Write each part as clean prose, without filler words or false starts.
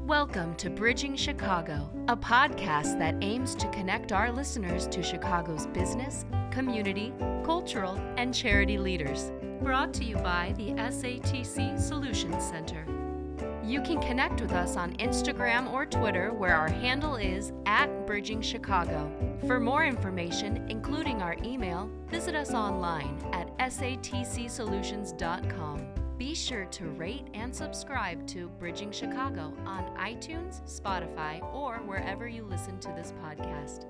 Welcome to Bridging Chicago, a podcast that aims to connect our listeners to Chicago's business, community, cultural, and charity leaders. Brought to you by the SATC Solutions Center. You can connect with us on Instagram or Twitter, where our handle is @BridgingChicago. For more information, including our email, visit us online at satcsolutions.com. Be sure to rate and subscribe to Bridging Chicago on iTunes, Spotify, or wherever you listen to this podcast.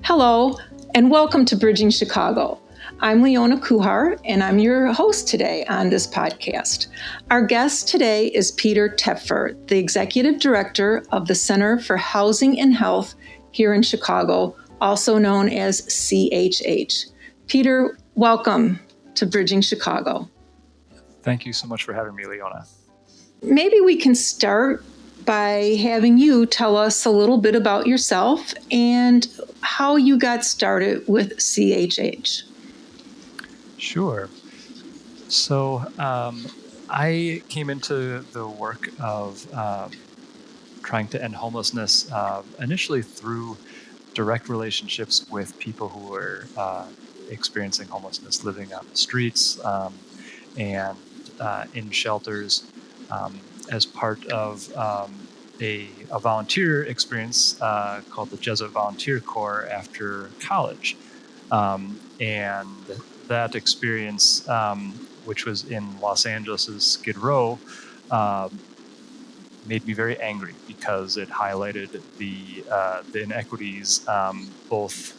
Hello, and welcome to Bridging Chicago. I'm Leona Kuhar, and I'm your host today on this podcast. Our guest today is Peter Toepfer, the Executive Director of the Center for Housing and Health here in Chicago, also known as CHH. Peter, welcome to Bridging Chicago. Thank you so much for having me, Leona. Maybe we can start by having you tell us a little bit about yourself and how you got started with CHH. Sure. So I came into the work of trying to end homelessness initially through direct relationships with people who were experiencing homelessness, living on the streets and in shelters as part of a volunteer experience called the Jesuit Volunteer Corps after college. And that experience, which was in Los Angeles' Skid Row, made me very angry because it highlighted the inequities, both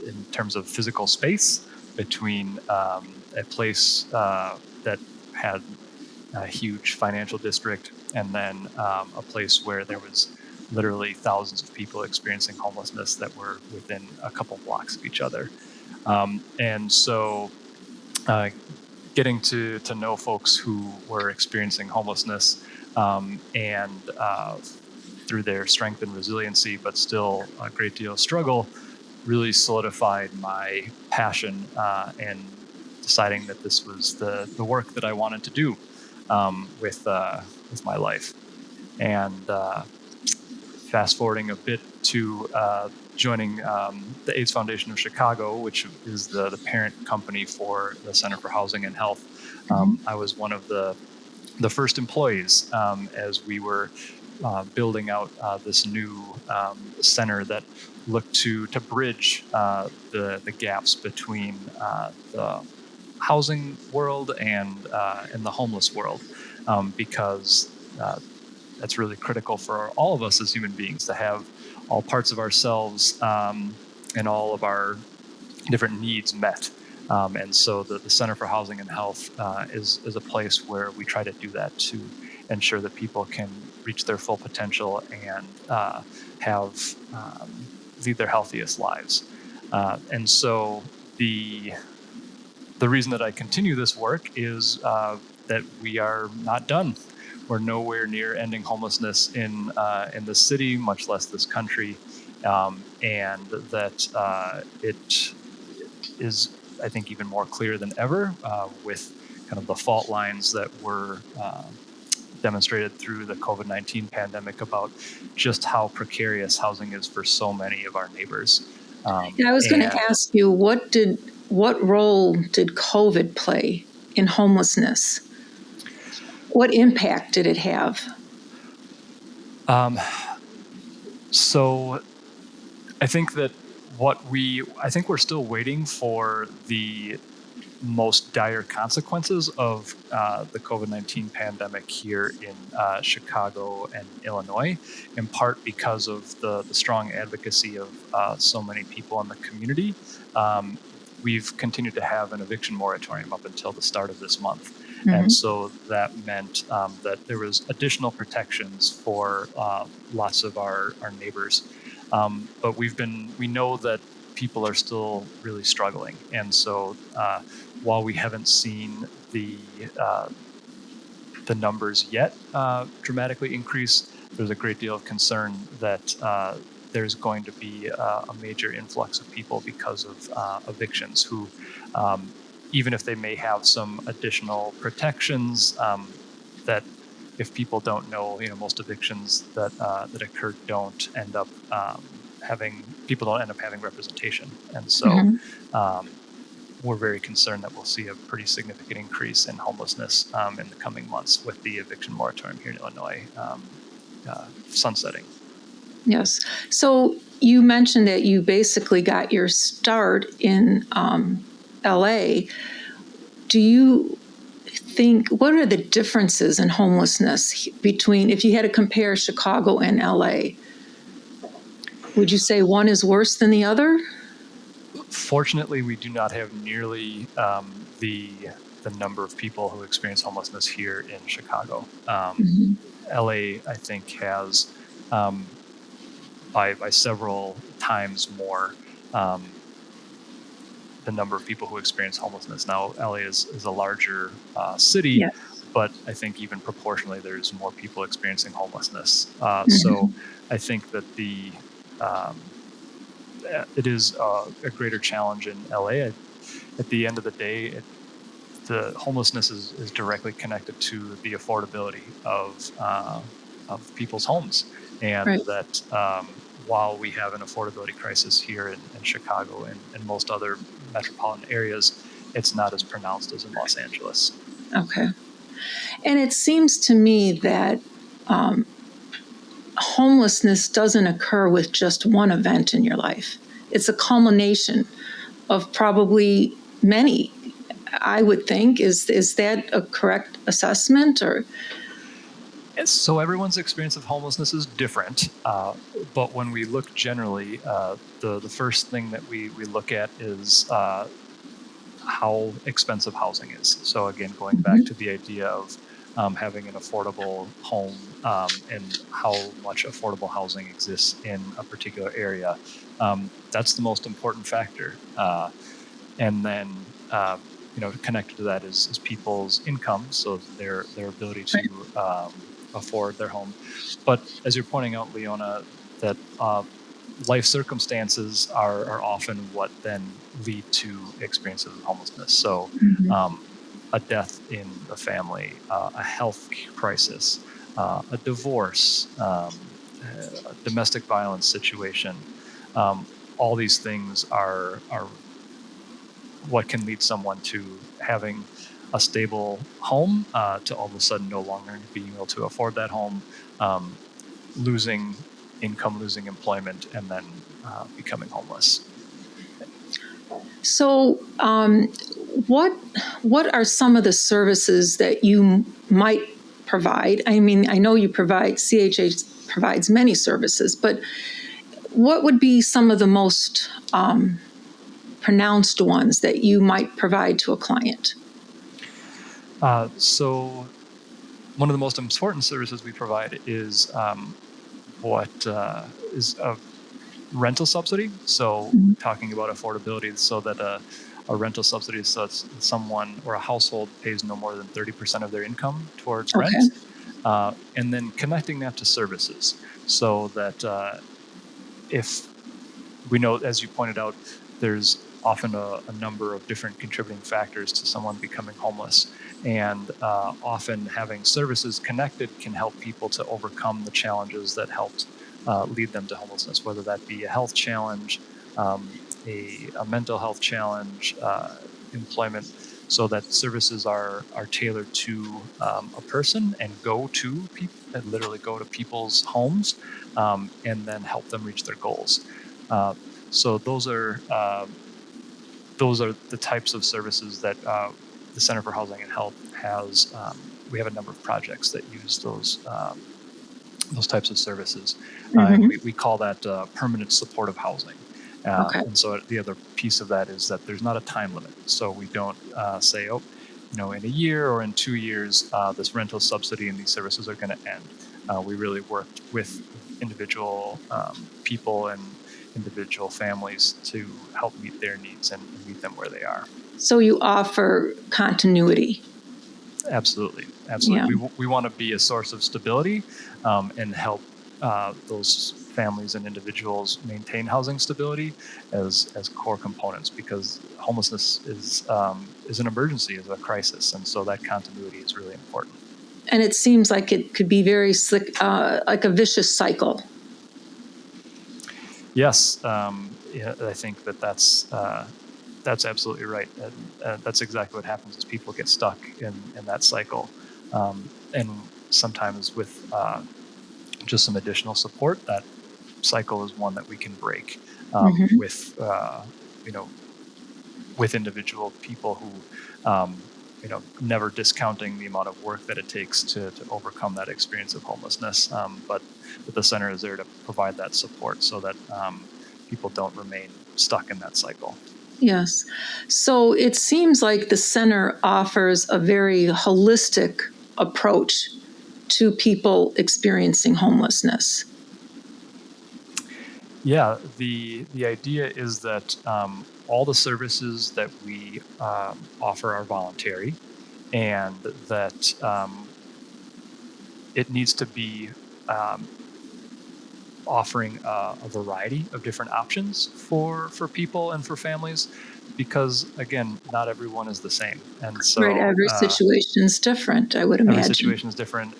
in terms of physical space between a place that had a huge financial district and then a place where there was literally thousands of people experiencing homelessness that were within a couple blocks of each other. And so getting to know folks who were experiencing homelessness and through their strength and resiliency, but still a great deal of struggle, really solidified my passion and deciding that this was the work that I wanted to do with my life. And fast forwarding a bit to joining the AIDS Foundation of Chicago, which is the parent company for the Center for Housing and Health. I was one of the first employees as we were building out this new center that looked to bridge the gaps between the housing world and the homeless world, because that's really critical for all of us as human beings to have all parts of ourselves and all of our different needs met. And so the Center for Housing and Health is a place where we try to do that to ensure that people can reach their full potential and have lead their healthiest lives. And so the reason that I continue this work is that we are not done. We're nowhere near ending homelessness in this city, much less this country, and that it is, I think, even more clear than ever with kind of the fault lines that were demonstrated through the COVID-19 pandemic about just how precarious housing is for so many of our neighbors. And I was going to ask you, what role did COVID play in homelessness? What impact did it have? So I think that I think we're still waiting for the most dire consequences of the COVID-19 pandemic here in Chicago and Illinois, in part because of the strong advocacy of so many people in the community. We've continued to have an eviction moratorium up until the start of this month. Mm-hmm. And so that meant that there was additional protections for lots of our neighbors. But we know that people are still really struggling. And so while we haven't seen the numbers yet dramatically increase, there's a great deal of concern that there's going to be a major influx of people because of evictions who, even if they may have some additional protections, that if people don't know, most evictions that occur don't end up people don't end up having representation, and so we're very concerned that we'll see a pretty significant increase in homelessness in the coming months with the eviction moratorium here in Illinois sunsetting. Yes. So you mentioned that you basically got your start in LA. Do you think, what are the differences in homelessness between, if you had to compare Chicago and LA? Would you say one is worse than the other? Fortunately, we do not have nearly the number of people who experience homelessness here in Chicago. LA, I think, has by several times more the number of people who experience homelessness. Now, LA is a larger city, Yes. but I think even proportionally, there's more people experiencing homelessness. So I think that it is a greater challenge in LA. At the end of the day, the homelessness is directly connected to the affordability of people's homes, and Right. that while we have an affordability crisis here in Chicago and most other metropolitan areas, it's not as pronounced as in Los Angeles. Okay. And it seems to me that homelessness doesn't occur with just one event in your life. It's a culmination of probably many, I would think. Is that a correct assessment? Or So everyone's experience of homelessness is different, but when we look generally, the first thing that we look at is how expensive housing is. So again, going back to the idea of having an affordable home and how much affordable housing exists in a particular area, that's the most important factor. And then connected to that is people's income, so their ability to afford their home. But as you're pointing out, Leona, that life circumstances are often what then lead to experiences of homelessness. So a death in the family, a health crisis, a divorce, a domestic violence situation, all these things are what can lead someone to having a stable home to all of a sudden no longer being able to afford that home, losing income, losing employment, and then becoming homeless. so, what are some of the services that you might provide? I mean, I know CHH provides many services, but what would be some of the most pronounced ones that you might provide to a client? So one of the most important services we provide is what is a rental subsidy. So talking about affordability, so that a rental subsidy is such that someone or a household pays no more than 30% of their income towards rent. And then connecting that to services, so that if we know, as you pointed out, there's often a number of different contributing factors to someone becoming homeless. And often having services connected can help people to overcome the challenges that helped lead them to homelessness, whether that be a health challenge, a mental health challenge, employment, so that services are tailored to a person and literally go to people's homes and then help them reach their goals. So those are the types of services that the Center for Housing and Health has. We have a number of projects that use those types of services. We call that permanent supportive housing. And so the other piece of that is that there's not a time limit. So we don't say, in a year or in 2 years, this rental subsidy and these services are going to end. We really worked with individual people and individual families to help meet their needs and meet them where they are. So you offer continuity. Absolutely. Yeah. We want to be a source of stability and help those families and individuals maintain housing stability as core components, because homelessness is an emergency, is a crisis, and so that continuity is really important. And it seems like it could be very slick, like a vicious cycle. Yes, yeah, I think that's absolutely right. That's exactly what happens is people get stuck in that cycle. And sometimes with just some additional support, that cycle is one that we can break with, you know, with individual people who, never discounting the amount of work that it takes to overcome that experience of homelessness. But the center is there to provide that support so that people don't remain stuck in that cycle. Yes. So it seems like the center offers a very holistic approach to people experiencing homelessness. Yeah, the idea is that all the services that we offer are voluntary, and that it needs to be um, offering a variety of different options for people and for families, because again, not everyone is the same, and Right. so Every situation is different, I would every imagine. situation is different,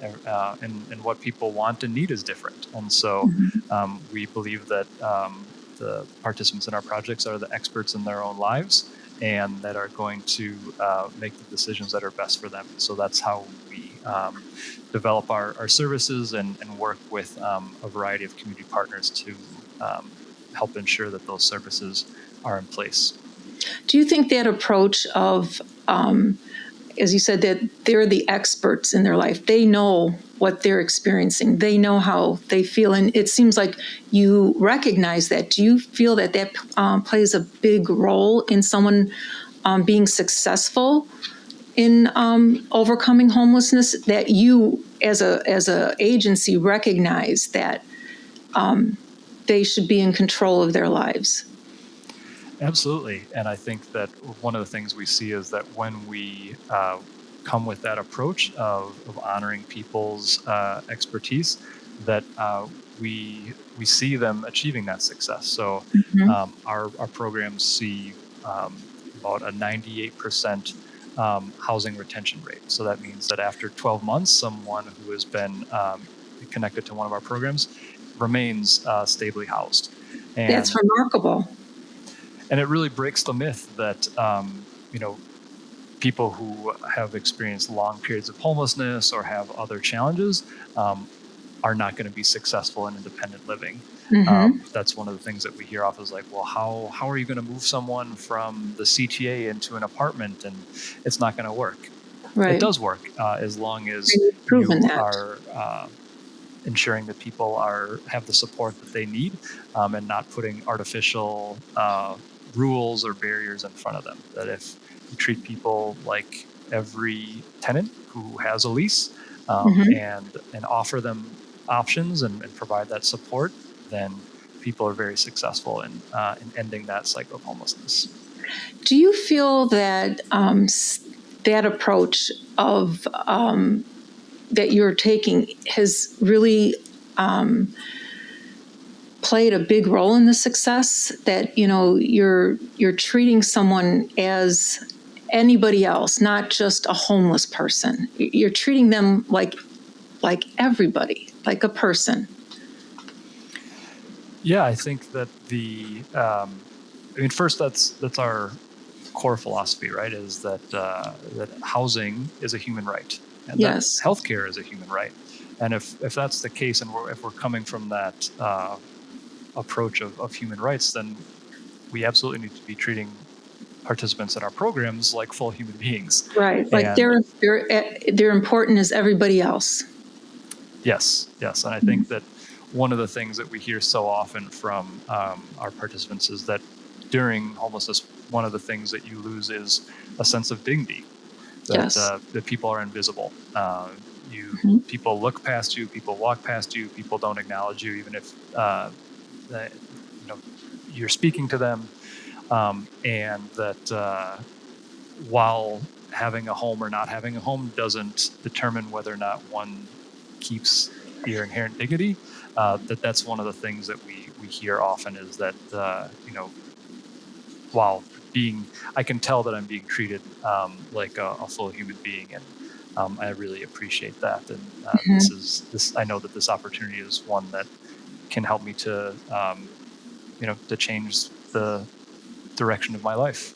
and what people want and need is different. And so we believe that the participants in our projects are the experts in their own lives and that are going to make the decisions that are best for them. So that's how we develop our services and work with a variety of community partners to help ensure that those services are in place. Do you think that approach of, as you said, that they're the experts in their life, they know what they're experiencing, they know how they feel, and it seems like you recognize that. Do you feel that plays a big role in someone being successful in overcoming homelessness, that you as a agency recognize that they should be in control of their lives? Absolutely. And I think that one of the things we see is that when we come with that approach of honoring people's expertise, that we see them achieving that success. So our programs see about a 98% housing retention rate. So that means that after 12 months, someone who has been connected to one of our programs remains stably housed. And That's remarkable. And it really breaks the myth that, people who have experienced long periods of homelessness or have other challenges are not going to be successful in independent living. That's one of the things that we hear often is like, well, how are you going to move someone from the CTA into an apartment? And it's not going to work. Right. It does work as long as Proven you that. are ensuring that people have the support that they need, and not putting artificial rules or barriers in front of them. That if you treat people like every tenant who has a lease, and offer them options and provide that support, then people are very successful in ending that cycle of homelessness. Do you feel that that approach of that you're taking has really played a big role in the success? That you're treating someone as anybody else, not just a homeless person. You're treating them like everybody, like a person. Yeah, I think that first that's our core philosophy, right? Is that that housing is a human right, and Yes. that healthcare is a human right. And if that's the case, and if we're coming from that approach of human rights, then we absolutely need to be treating participants in our programs like full human beings. Right. Like they're important as everybody else. Yes, and I think that one of the things that we hear so often from our participants is that during homelessness, one of the things that you lose is a sense of dignity. That that people are invisible. People look past you, people walk past you, people don't acknowledge you, even if you're speaking to them, and that while having a home or not having a home doesn't determine whether or not one keeps your inherent dignity. That's one of the things that we hear often is that while I can tell that I'm being treated like a full human being, and I really appreciate that. And Mhm. this. I know that this opportunity is one that can help me to, to change the direction of my life.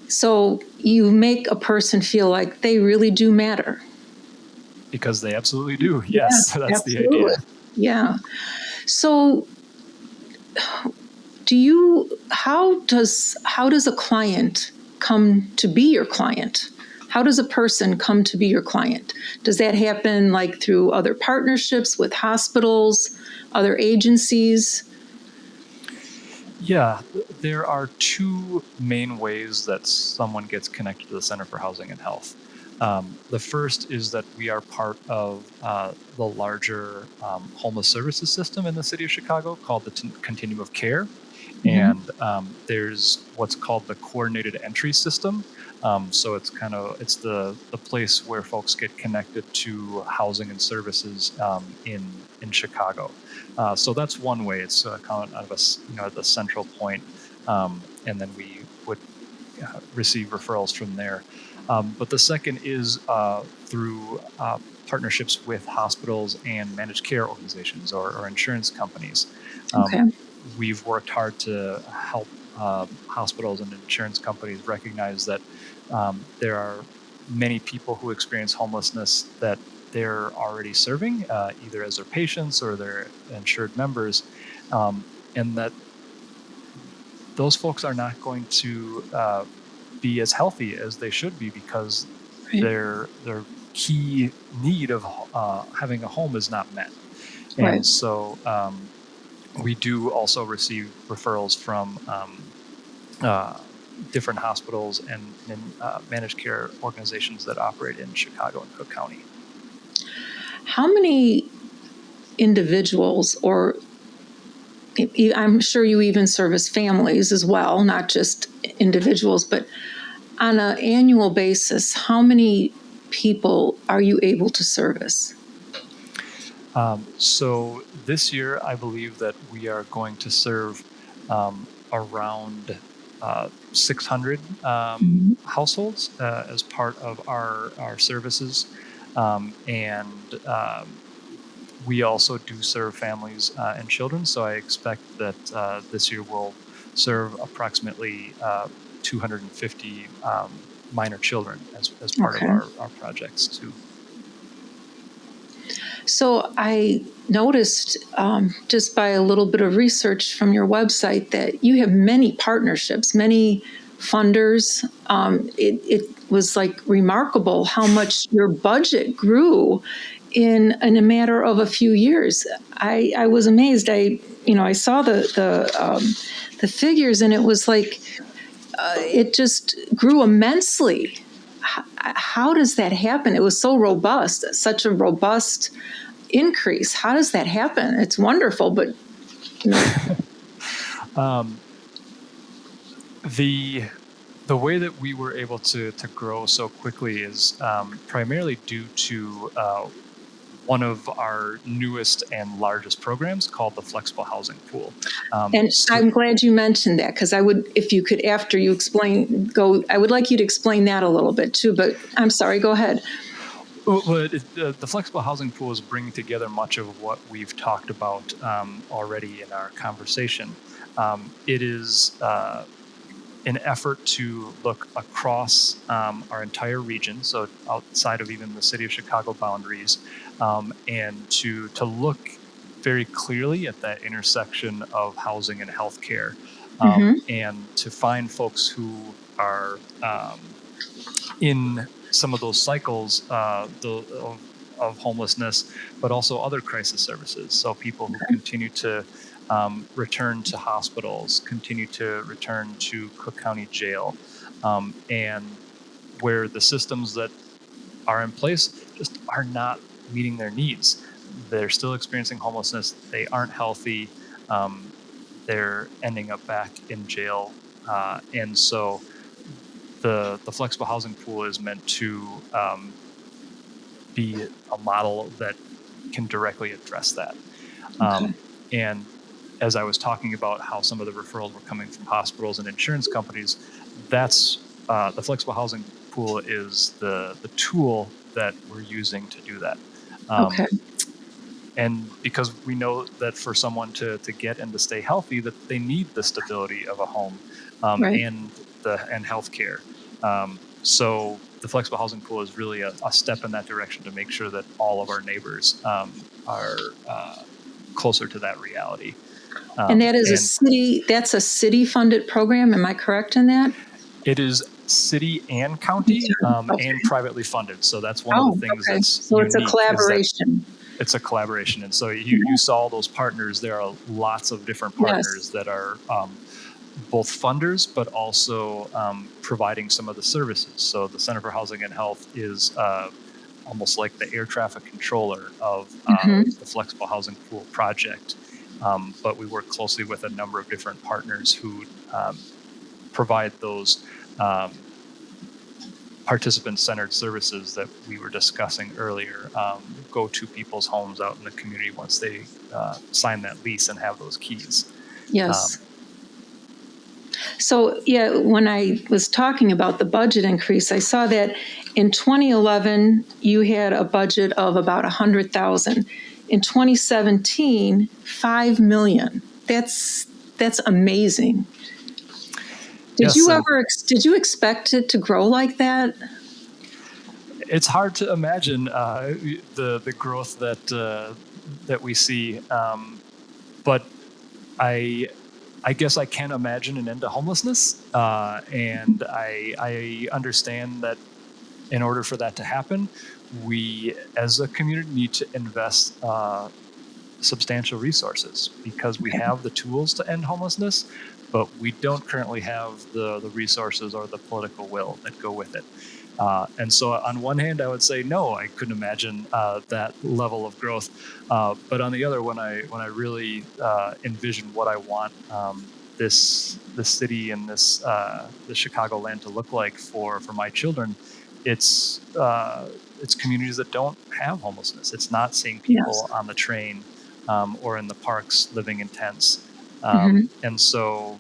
So you make a person feel like they really do matter. Because they absolutely do. Yeah, Yes, that's the absolutely. idea. Yeah. So how does a client come to be your client? How does a person come to be your client? Does that happen like through other partnerships with hospitals, other agencies? Yeah, there are two main ways that someone gets connected to the Center for Housing and Health. The first is that we are part of the larger homeless services system in the city of Chicago called the Continuum of Care. Mhm. And there's what's called the coordinated entry system. So it's the place where folks get connected to housing and services in Chicago. So that's one way. It's kind of the central point, and then we would receive referrals from there. But the second is through partnerships with hospitals and managed care organizations or insurance companies. Okay. Um, we've worked hard to help hospitals and insurance companies recognize that there are many people who experience homelessness that they're already serving, either as their patients or their insured members, and that those folks are not going to be as healthy as they should be because Right. their key need of having a home is not met. Right. And so we do also receive referrals from uh, different hospitals and managed care organizations that operate in Chicago and Cook County. How many individuals, or I'm sure you even service families as well, not just individuals, but on an annual basis, how many people are you able to service? So this year, I believe that we are going to serve around 600 Mhm. households as part of our services. And we also do serve families and children. So I expect that this year we'll serve approximately 250 minor children as part of Okay. our projects too. So I noticed just by a little bit of research from your website that you have many partnerships, many funders. It was like remarkable how much your budget grew in a matter of a few years. I was amazed. I saw the figures, and it was like it just grew immensely. How does that happen? It was so robust, such a robust increase. How does that happen? It's wonderful, but you know. Um, the the way that we were able to grow so quickly is primarily due to one of our newest and largest programs called the Flexible Housing Pool. And So, I'm glad you mentioned that, because I would, if you could, after you explain, I would like you to explain that a little bit too. But I'm sorry, go ahead. the Flexible Housing Pool is bringing together much of what we've talked about already in our conversation. It is an effort to look across our entire region, so outside of even the city of Chicago boundaries, and to look very clearly at that intersection of housing and healthcare, Mm-hmm. and to find folks who are in some of those cycles of homelessness, but also other crisis services. So people who continue to return to hospitals, continue to return to Cook County Jail, and where the systems that are in place just are not meeting their needs. They're still experiencing homelessness. They aren't healthy. Um, they're ending up back in jail. And so the flexible housing pool is meant to be a model that can directly address that. Okay. And as I was talking about how some of the referrals were coming from hospitals and insurance companies, that's the flexible housing pool is the tool that we're using to do that. Okay. And because we know that for someone to get and to stay healthy, that they need the stability of a home Right. and healthcare. So the flexible housing pool is really a step in that direction to make sure that all of our neighbors are closer to that reality. And that is that's a city-funded program. Am I correct in that? It is city and county Okay. and privately funded. So that's one of the things okay. that's So it's a unique, collaboration. it's a collaboration. And so you saw those partners. There are lots of different partners that are both funders, but also providing some of the services. So the Center for Housing and Health is almost like the air traffic controller of the Flexible Housing Pool project. But we work closely with a number of different partners who provide those participant-centered services that we were discussing earlier, go to people's homes out in the community once they sign that lease and have those keys. Yes. So, yeah, when I was talking about the budget increase, I saw that in 2011, you had a budget of about $100,000. In 2017, $5 million. That's amazing. Did you expect it to grow like that? It's hard to imagine the growth that we see, but I guess I can imagine an end to homelessness, and I understand that in order for that to happen, we as a community need to invest substantial resources because we have the tools to end homelessness, but we don't currently have the resources or the political will that go with it. And so on one hand, I would say, no, I couldn't imagine that level of growth. But on the other, when I really envision what I want this city and this the Chicagoland to look like for my children, it's communities that don't have homelessness. It's not seeing people on the train or in the parks living in tents. And so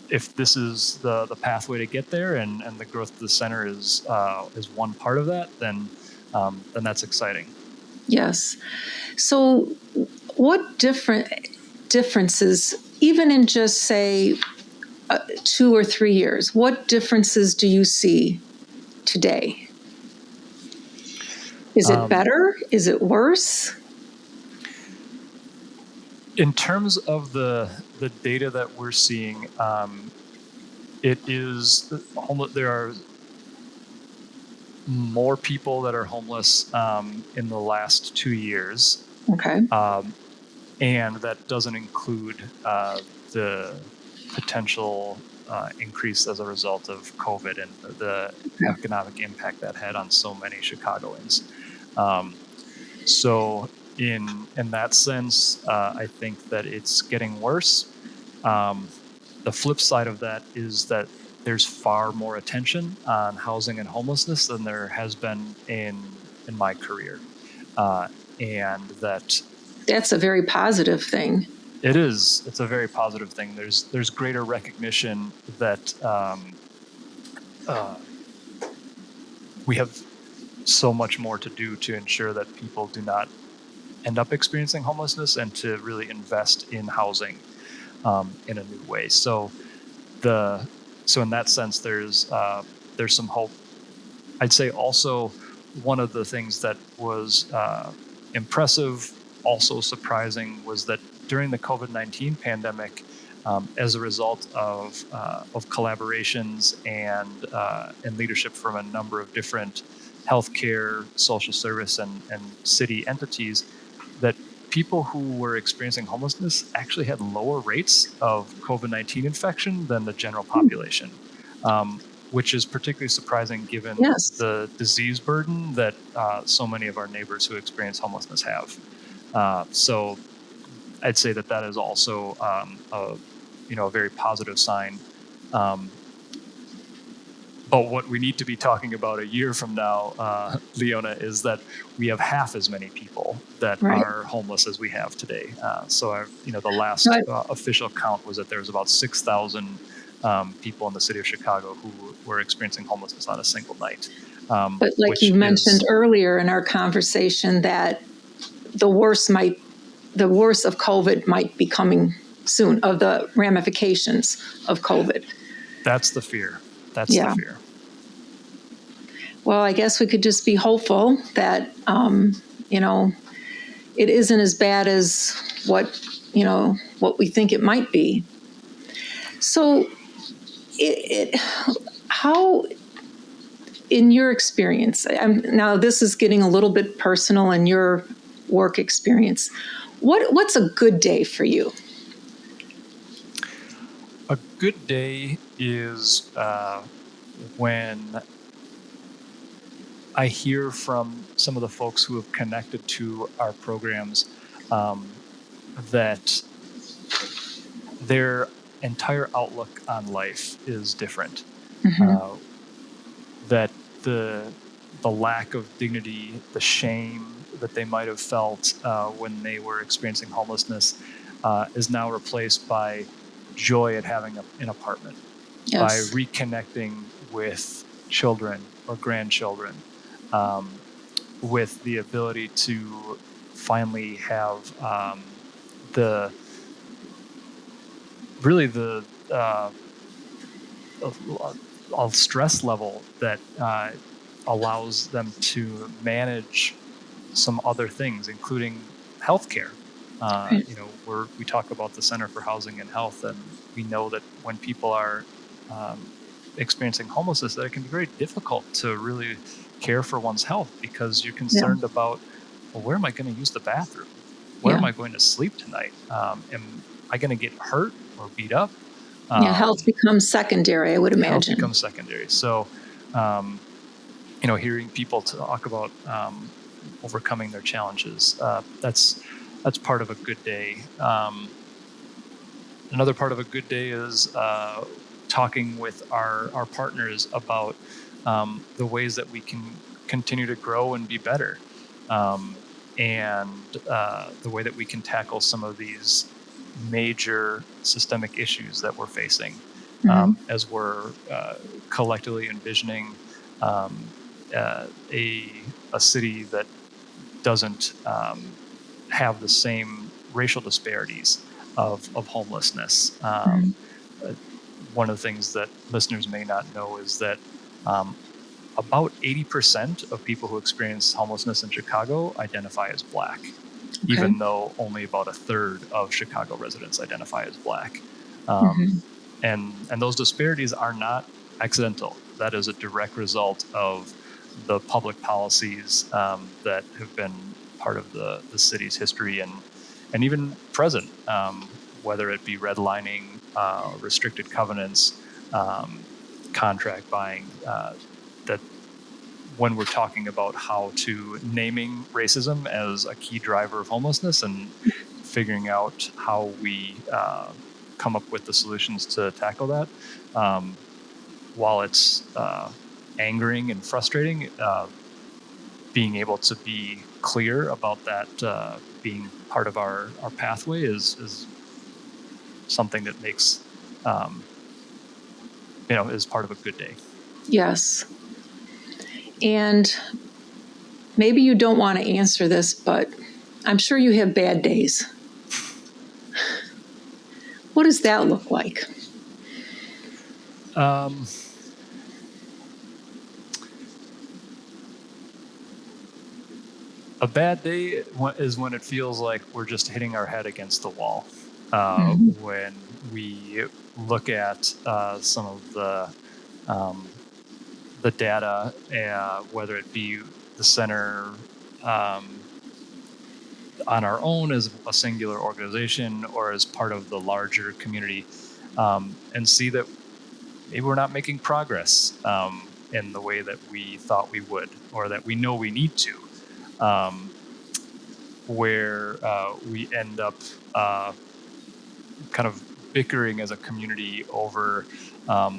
if this is the pathway to get there and the growth of the center is one part of that, then that's exciting. Yes. So what differences, even in just say 2 or 3 years, what differences do you see today? Is it better? Is it worse? In terms of the data that we're seeing, it is there are more people that are homeless in the last 2 years. Okay. And that doesn't include the potential increase as a result of COVID and the economic impact that had on so many Chicagoans. So in that sense, I think that it's getting worse. The flip side of that is that there's far more attention on housing and homelessness than there has been in my career. And that's a very positive thing. It is. It's a very positive thing. There's greater recognition that we have so much more to do to ensure that people do not end up experiencing homelessness and to really invest in housing in a new way. So in that sense, there's some hope. I'd say also one of the things that was impressive, also surprising, was that during the COVID-19 pandemic, as a result of collaborations and leadership from a number of different healthcare, social service, and city entities, that people who were experiencing homelessness actually had lower rates of COVID-19 infection than the general population, which is particularly surprising given the disease burden that so many of our neighbors who experience homelessness have. So I'd say that is also a very positive sign. But what we need to be talking about a year from now, Leona, is that we have half as many people that are homeless as we have today. So the last official count was that there was about 6,000 people in the city of Chicago who were experiencing homelessness on a single night. But like you mentioned earlier in our conversation, that the worst of COVID might be coming soon, of the ramifications of COVID. That's the fear. That's the fear. Well, I guess we could just be hopeful that, it isn't as bad as what we think it might be. So how, in your experience, now this is getting a little bit personal in your work experience, what's a good day for you? A good day is when I hear from some of the folks who have connected to our programs that their entire outlook on life is different. Mm-hmm. That the lack of dignity, the shame that they might have felt when they were experiencing homelessness is now replaced by joy at having an apartment, by reconnecting with children or grandchildren, with the ability to finally have the stress level that allows them to manage some other things, including healthcare. Right. We talk about the Center for Housing and Health, and we know that when people are experiencing homelessness, that it can be very difficult to really care for one's health because you're concerned about, well, where am I going to use the bathroom? Where am I going to sleep tonight? Am I going to get hurt or beat up? Health becomes secondary, I would imagine. Health becomes secondary. So, hearing people talk about overcoming their challenges, that's part of a good day. Another part of a good day is talking with our partners about the ways that we can continue to grow and be better, and the way that we can tackle some of these major systemic issues that we're facing, as we're collectively envisioning a city that doesn't have the same racial disparities of homelessness. One of the things that listeners may not know is that about 80% of people who experience homelessness in Chicago identify as Black, even though only about a third of Chicago residents identify as Black. And those disparities are not accidental. That is a direct result of the public policies that have been part of the city's history and even present, whether it be redlining, restricted covenants, contract buying, that when we're talking about how to naming racism as a key driver of homelessness and figuring out how we come up with the solutions to tackle that, while it's angering and frustrating, being able to be clear about that being part of our pathway is something that makes is part of a good day. Yes. And maybe you don't want to answer this, but I'm sure you have bad days. What does that look like? A bad day is when it feels like we're just hitting our head against the wall. When we look at some of the data, whether it be the center on our own as a singular organization or as part of the larger community, and see that maybe we're not making progress in the way that we thought we would, or that we know we need to, where we end up kind of bickering as a community over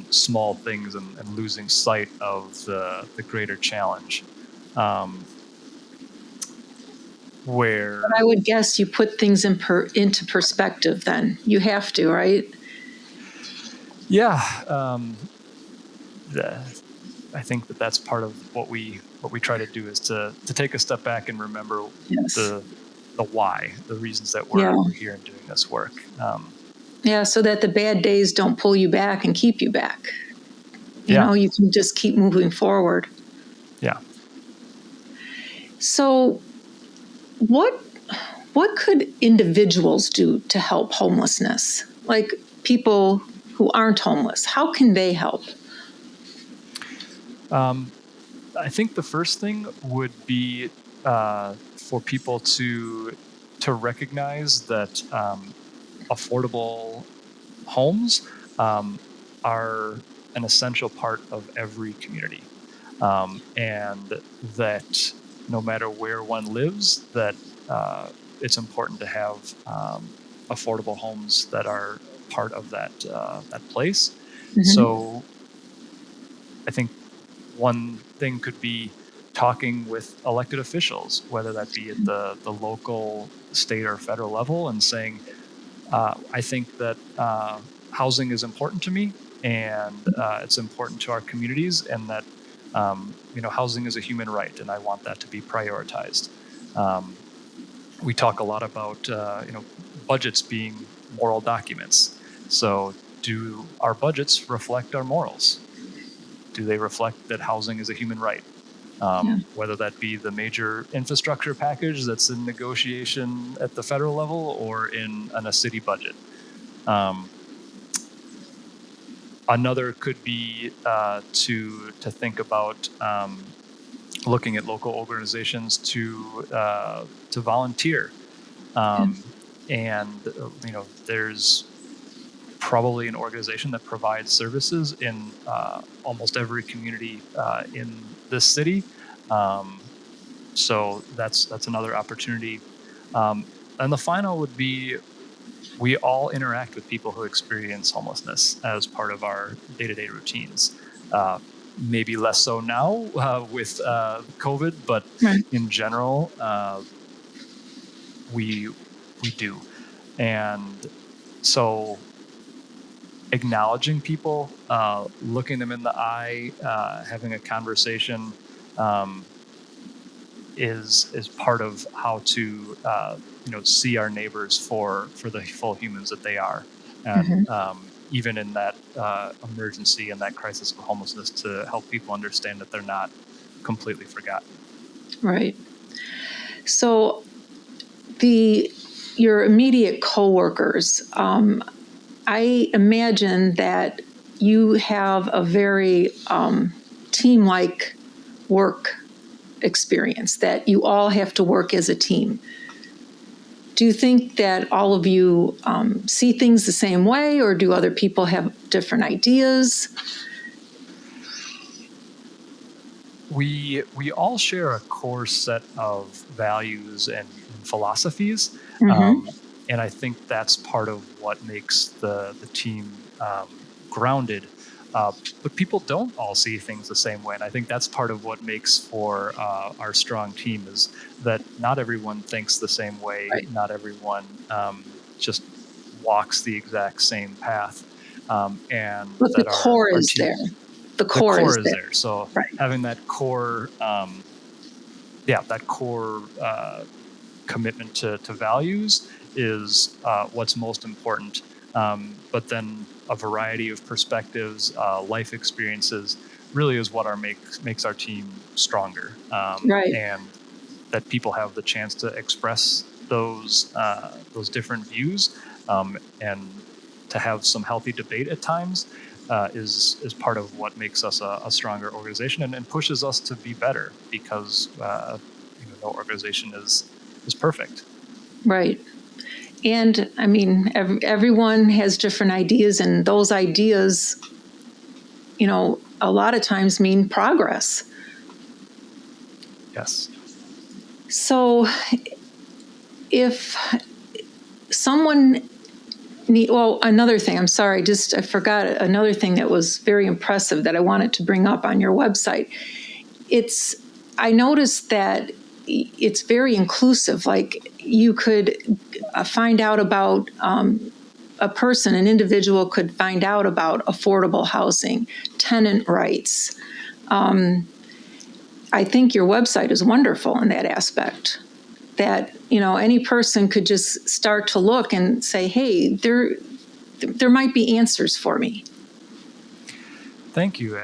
small things and losing sight of the greater challenge. But I would guess you put things into perspective then. You have to, right? Yeah, I think that's part of what we try to do is to take a step back and remember Yes. the why, the reasons that Yeah. we're here and doing this work. Yeah, so that the bad days don't pull you back and keep you back. You can just keep moving forward. Yeah. So what could individuals do to help homelessness? Like people who aren't homeless, how can they help? I think the first thing would be for people to recognize that affordable homes are an essential part of every community, and that no matter where one lives, that it's important to have affordable homes that are part of that place. Mm-hmm. So I think one thing could be talking with elected officials, whether that be at the local, state, or federal level, and saying, I think that housing is important to me, and it's important to our communities, and that housing is a human right, and I want that to be prioritized. We talk a lot about budgets being moral documents. So, do our budgets reflect our morals? Do they reflect that housing is a human right? Whether that be the major infrastructure package that's in negotiation at the federal level or in a city budget. Another could be to think about looking at local organizations to volunteer, and there's probably an organization that provides services in almost every community in this city. So that's another opportunity. And the final would be, we all interact with people who experience homelessness as part of our day-to-day routines. Maybe less so now with COVID, but Right. in general, we do. And so acknowledging people, looking them in the eye, having a conversation is part of how to see our neighbors for the full humans that they are, and even in that emergency and that crisis of homelessness, to help people understand that they're not completely forgotten. Right. So your immediate coworkers, I imagine that you have a very team-like work experience, that you all have to work as a team. Do you think that all of you see things the same way, or do other people have different ideas? We all share a core set of values and philosophies, and I think that's part of what makes the team grounded. But people don't all see things the same way, and I think that's part of what makes for our strong team, is that not everyone thinks the same way. Right. Not everyone just walks the exact same path, and But that the core our is team, there. The core is there. So right. having that core, commitment to values is what's most important. But then a variety of perspectives, life experiences, really is what makes our team stronger. Right. And that people have the chance to express those different views, and to have some healthy debate at times, is part of what makes us a stronger organization, and pushes us to be better, because no organization is perfect. Right. And I mean, everyone has different ideas, and those ideas, a lot of times mean progress. Yes. So if someone another thing, I'm sorry, I forgot another thing that was very impressive that I wanted to bring up on your website. I noticed that it's very inclusive. Like, you could find out about a person, an individual, could find out about affordable housing, tenant rights. I think your website is wonderful in that aspect. That, any person could just start to look and say, hey, there might be answers for me. Thank you.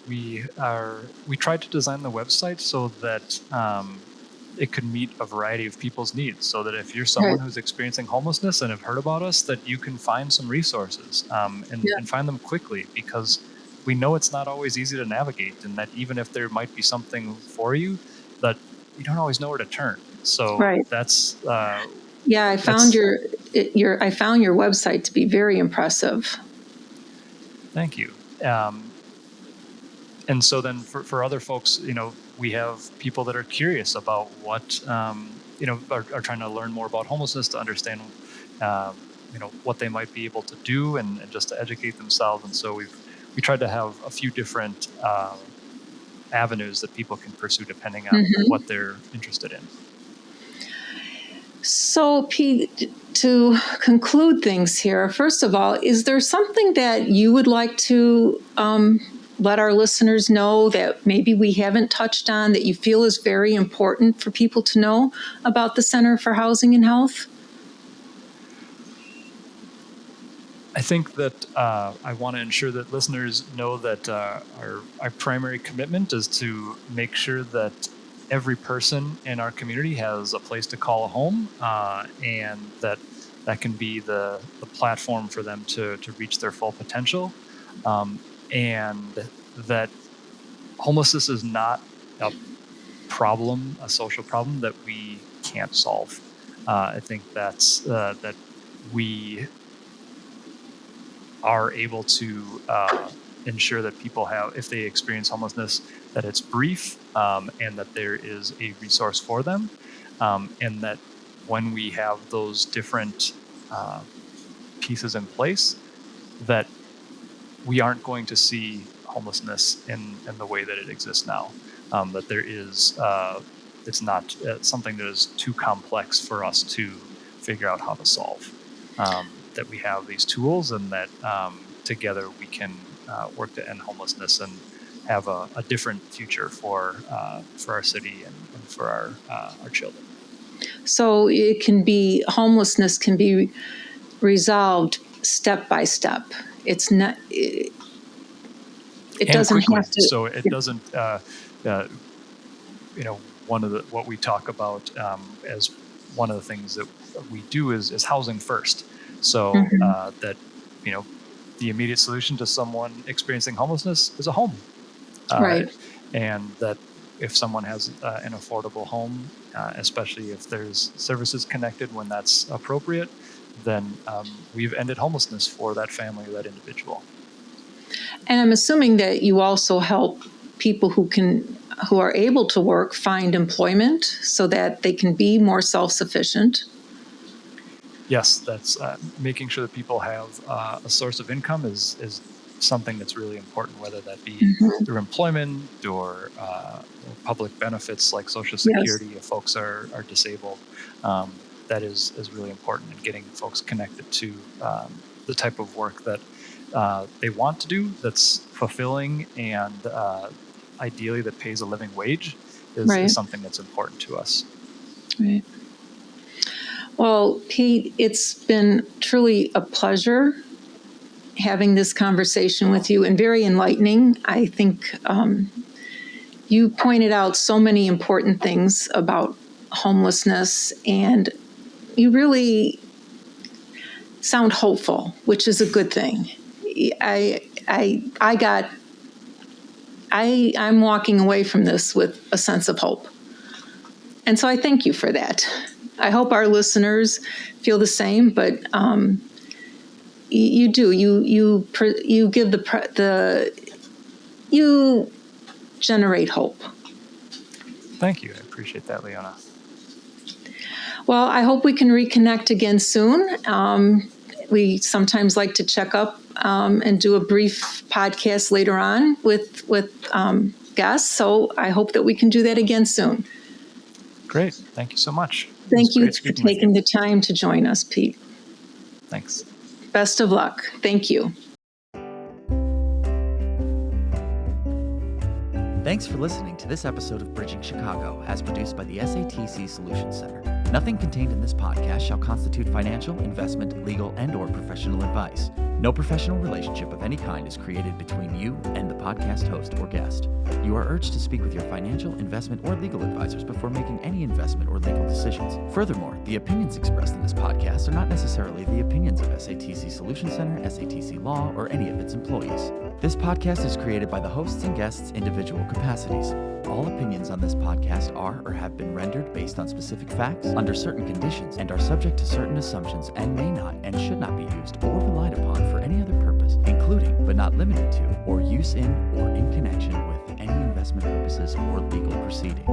We tried to design the website so that it could meet a variety of people's needs, so that if you're someone Right. who's experiencing homelessness and have heard about us, that you can find some resources and find them quickly, because we know it's not always easy to navigate, and that even if there might be something for you, that you don't always know where to turn. So Right. that's I found your website to be very impressive. Thank you. And so then for other folks, we have people that are curious about what, are trying to learn more about homelessness, to understand, what they might be able to do, and just to educate themselves. And so we tried to have a few different avenues that people can pursue depending on what they're interested in. So, Pete, to conclude things here, first of all, is there something that you would like to let our listeners know that maybe we haven't touched on, that you feel is very important for people to know about the Center for Housing and Health? I think that I want to ensure that listeners know that our primary commitment is to make sure that every person in our community has a place to call a home, and that can be the platform for them to reach their full potential, and that homelessness is not a problem, a social problem that we can't solve. I think that's that we are able to ensure that people have, if they experience homelessness, that it's brief, and that there is a resource for them, and that when we have those different pieces in place, that we aren't going to see homelessness in the way that it exists now. That there is, it's not something that is too complex for us to figure out how to solve. That we have these tools, and that together we can work to end homelessness and have a different future for our city and for our children. So homelessness can be resolved step by step. It's not. It doesn't quickly. have to. So it doesn't. What we talk about as one of the things that we do is housing first. So that the immediate solution to someone experiencing homelessness is a home, Right. And that if someone has an affordable home, especially if there's services connected when that's appropriate, then we've ended homelessness for that family or that individual. And I'm assuming that you also help people who are able to work find employment so that they can be more self-sufficient. Yes, that's making sure that people have a source of income is something that's really important, whether that be through employment or public benefits like Social Security if folks are disabled. That is really important in getting folks connected to the type of work that they want to do, that's fulfilling, and ideally that pays a living wage is something that's important to us. Right. Well, Pete, it's been truly a pleasure having this conversation with you, and very enlightening. I think you pointed out so many important things about homelessness, and you really sound hopeful, which is a good thing. I'm walking away from this with a sense of hope. And so I thank you for that. I hope our listeners feel the same, but you do. You give you generate hope. Thank you. I appreciate that, Leona. Well, I hope we can reconnect again soon. We sometimes like to check up and do a brief podcast later on with guests. So I hope that we can do that again soon. Great. Thank you so much. Thank you for taking the time to join us, Pete. Thanks. Best of luck. Thank you. Thanks for listening to this episode of Bridging Chicago, as produced by the SATC Solutions Center. Nothing contained in this podcast shall constitute financial, investment, legal, and/or professional advice. No professional relationship of any kind is created between you and the podcast host or guest. You are urged to speak with your financial, investment, or legal advisors before making any investment or legal decisions. Furthermore, the opinions expressed in this podcast are not necessarily the opinions of SATC Solutions Center, SATC Law, or any of its employees. This podcast is created by the hosts and guests' individual capacities. All opinions on this podcast are or have been rendered based on specific facts, under certain conditions, and are subject to certain assumptions and may not and should not be used or relied upon for any other purpose, including but not limited to, or use in or in connection with any investment purposes or legal proceeding.